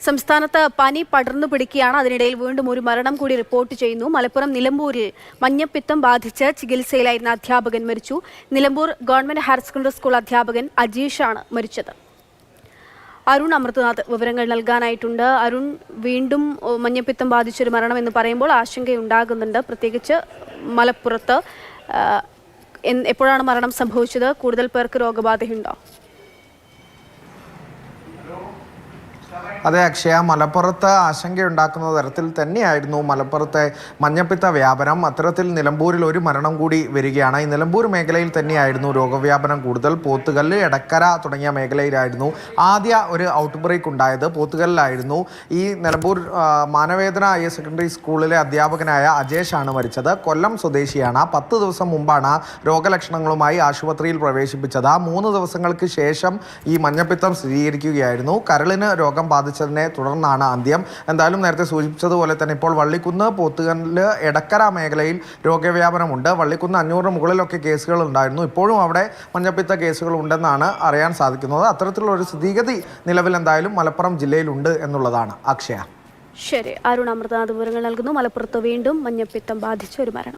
സംസ്ഥാനത്ത് പനി പടർന്നു പിടിക്കുകയാണ്. അതിനിടയിൽ വീണ്ടും ഒരു മരണം കൂടി റിപ്പോർട്ട് ചെയ്യുന്നു. മലപ്പുറം നിലമ്പൂരിൽ മഞ്ഞപ്പിത്തം ബാധിച്ച് ചികിത്സയിലായിരുന്ന അധ്യാപകൻ മരിച്ചു. Nilambur government higher secondary school അധ്യാപകൻ അജീഷാണ് മരിച്ചത്. അരുൺ അമൃതനാഥ് വിവരങ്ങൾ നൽകാനായിട്ടുണ്ട്. അരുൺ, വീണ്ടും മഞ്ഞപ്പിത്തം ബാധിച്ചൊരു മരണം എന്ന് പറയുമ്പോൾ ആശങ്കയുണ്ടാകുന്നുണ്ട്, പ്രത്യേകിച്ച് മലപ്പുറത്ത്. എപ്പോഴാണ് മരണം സംഭവിച്ചത്? കൂടുതൽ പേർക്ക് രോഗബാധയുണ്ടോ? അതെ അക്ഷയ, മലപ്പുറത്ത് ആശങ്കയുണ്ടാക്കുന്ന തരത്തിൽ തന്നെയായിരുന്നു മലപ്പുറത്തെ മഞ്ഞപ്പിത്ത വ്യാപനം. അത്തരത്തിൽ നിലമ്പൂരിൽ ഒരു മരണം കൂടി വരികയാണ്. ഈ നിലമ്പൂർ മേഖലയിൽ തന്നെയായിരുന്നു രോഗവ്യാപനം കൂടുതൽ. പോത്തുകല്ല്, എടക്കര തുടങ്ങിയ മേഖലയിലായിരുന്നു ആദ്യ ഒരു ഔട്ട് ബ്രേക്ക് ഉണ്ടായത്. പോത്തുകല്ലിലായിരുന്നു. ഈ നിലമ്പൂർ മാനവേദന ഹയർ സെക്കൻഡറി സ്കൂളിലെ അധ്യാപകനായ അജേഷാണ് മരിച്ചത്. കൊല്ലം സ്വദേശിയാണ്. 10 ദിവസം മുമ്പാണ് രോഗലക്ഷണങ്ങളുമായി ആശുപത്രിയിൽ പ്രവേശിപ്പിച്ചത്. 3 ദിവസങ്ങൾക്ക് ശേഷം ഈ മഞ്ഞപ്പിത്തം സ്ഥിരീകരിക്കുകയായിരുന്നു. കരളിന് രോഗം ബാധിച്ചതിനെ തുടർന്നാണ് അന്ത്യം. എന്തായാലും നേരത്തെ സൂചിപ്പിച്ചതുപോലെ തന്നെ ഇപ്പോൾ വള്ളിക്കുന്ന്, പോത്തുകല്ല്, എടക്കര മേഖലയിൽ രോഗവ്യാപനമുണ്ട്. വള്ളിക്കുന്ന് 500 മുകളിലൊക്കെ കേസുകൾ ഉണ്ടായിരുന്നു. ഇപ്പോഴും അവിടെ മഞ്ഞപ്പിത്ത കേസുകൾ ഉണ്ടെന്നാണ് അറിയാൻ സാധിക്കുന്നത്. അത്തരത്തിലുള്ള ഒരു സ്ഥിതിഗതി നിലവിൽ എന്തായാലും മലപ്പുറം ജില്ലയിലുണ്ട് എന്നുള്ളതാണ് അക്ഷയ. ശരി, അരുൺ അമൃതനാഥ് വിവരങ്ങൾ നൽകുന്നു. മലപ്പുറത്ത് വീണ്ടും മഞ്ഞപ്പിത്തം ബാധിച്ച ഒരു മരണം.